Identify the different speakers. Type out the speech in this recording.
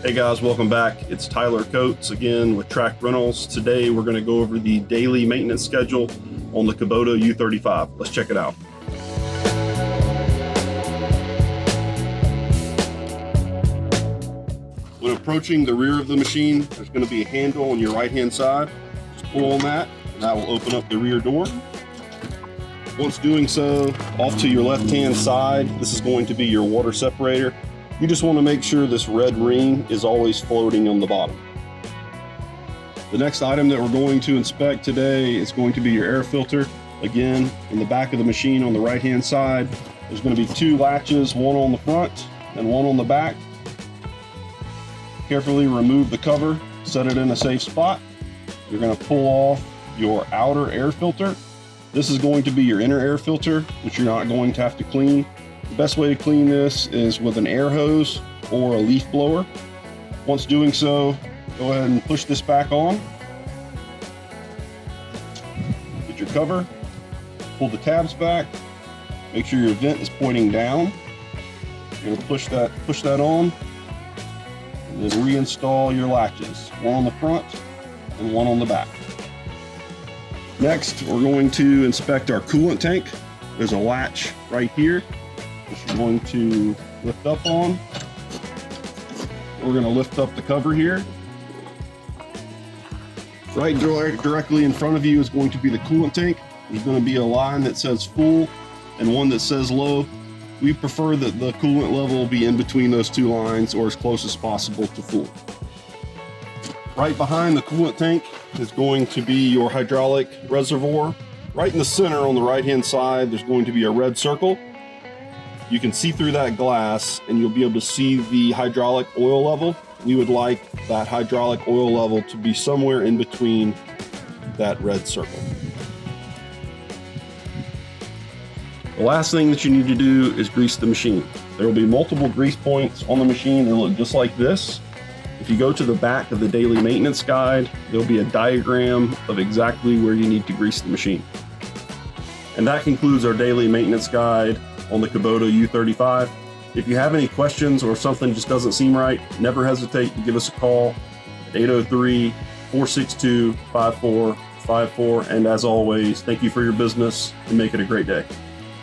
Speaker 1: Hey guys, welcome back. It's Tyler Coates again with Track Rentals. Today we're going to go over the daily maintenance schedule on the Kubota U35. Let's check it out. When approaching the rear of the machine, there's going to be a handle on your right hand side. Just pull on that and that will open up the rear door. Once doing so, off to your left hand side, this is going to be your water separator. You just want to make sure this red ring is always floating on the bottom. The next item that we're going to inspect today is going to be your air filter. Again, in the back of the machine on the right hand side, there's going to be two latches, one on the front and one on the back. Carefully remove the cover, set it in a safe spot. You're going to pull off your outer air filter. This is going to be your inner air filter, which you're not going to have to clean. The best way to clean this is with an air hose or a leaf blower. Once doing so, go ahead and push this back on. Get your cover, pull the tabs back, make sure your vent is pointing down. You're going to push that on, and then reinstall your latches, one on the front and one on the back. Next, we're going to inspect our coolant tank. There's a latch right here which you're going to lift up on. We're going to lift up the cover here. Right directly in front of you is going to be the coolant tank. There's going to be a line that says full and one that says low. We prefer that the coolant level be in between those two lines or as close as possible to full. Right behind the coolant tank is going to be your hydraulic reservoir. Right in the center on the right hand side, there's going to be a red circle. You can see through that glass and you'll be able to see the hydraulic oil level. We would like that hydraulic oil level to be somewhere in between that red circle. The last thing that you need to do is grease the machine. There will be multiple grease points on the machine that look just like this. If you go to the back of the daily maintenance guide, there'll be a diagram of exactly where you need to grease the machine. And that concludes our daily maintenance guide on the Kubota U35. If you have any questions or something just doesn't seem right, never hesitate to give us a call at 803-462-5454. And as always, thank you for your business and make it a great day.